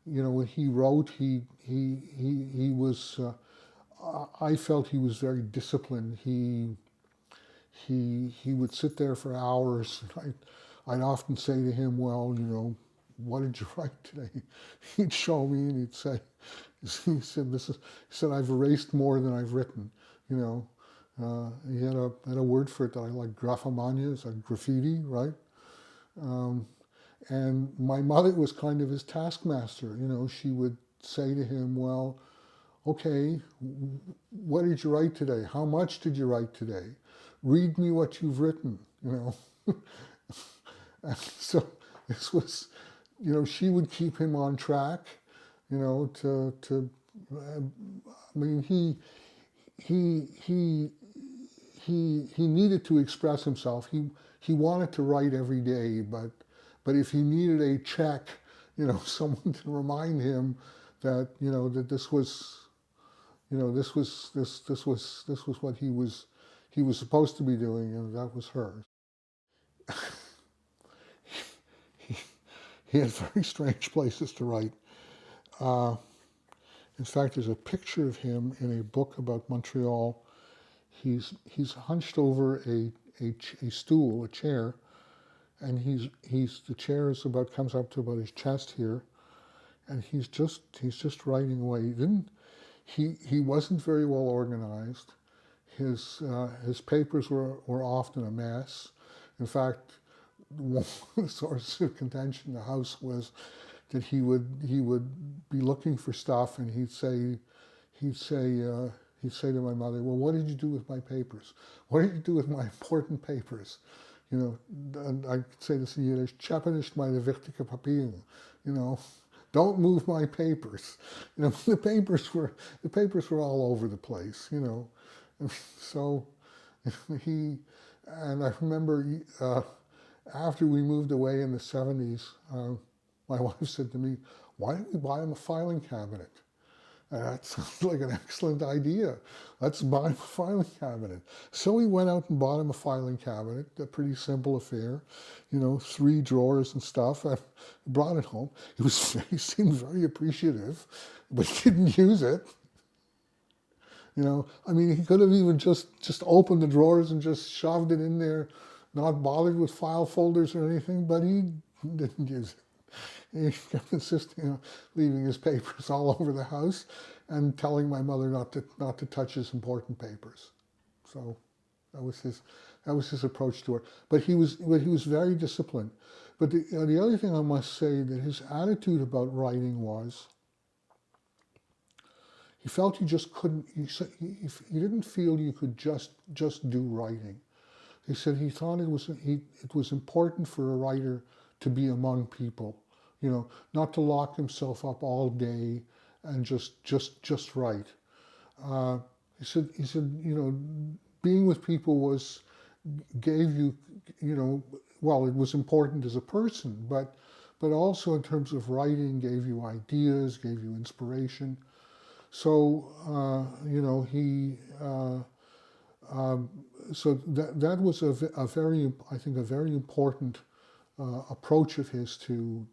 when he wrote, he was. I felt he was very disciplined. He would sit there for hours. I'd often say to him, well, what did you write today? He'd show me and he'd say, he said, I've erased more than I've written, he had a word for it that I like, graphomania, it's like graffiti, right? And my mother was kind of his taskmaster, she would say to him, well, okay, what did you write today? How much did you write today? Read me what you've written, And so this was, she would keep him on track, I mean, he needed to express himself. He wanted to write every day, but if he needed a check, someone to remind him that, that this was what he was supposed to be doing, and that was her. He had very strange places to write. In fact, there's a picture of him in a book about Montreal. He's hunched over a stool, a chair, and the chair is comes up to about his chest here, and he's just writing away. He wasn't very well organized. His papers were often a mess. In fact, one of the sources of contention in the house was that he would be looking for stuff, and he'd say to my mother, well, what did you do with my papers? What did you do with my important papers? And I could say this in Yiddish, "Chappa nicht meine wichtige Papiere," don't move my papers. The papers were all over the place, So and I remember after we moved away in the 70s, my wife said to me, why don't we buy him a filing cabinet? And that sounds like an excellent idea. Let's buy him a filing cabinet. So we went out and bought him a filing cabinet, a pretty simple affair, 3 drawers and stuff. I brought it home. He seemed very appreciative, but he didn't use it. I mean, he could have even just opened the drawers and just shoved it in there, not bothered with file folders or anything, but he didn't use it. He kept insisting on leaving his papers all over the house and telling my mother not to touch his important papers. So that was his approach to it. But he was very disciplined. But the other thing I must say, that his attitude about writing was, he felt he just couldn't. He didn't feel you could just do writing. He said he thought it was important for a writer to be among people, not to lock himself up all day and just write. He said being with people gave you, well, it was important as a person, but also in terms of writing, gave you ideas, gave you inspiration. So so that was a very important approach of his to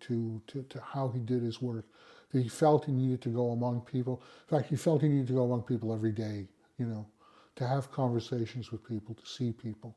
how he did his work. That he felt he needed to go among people. In fact, he felt he needed to go among people every day, to have conversations with people, to see people.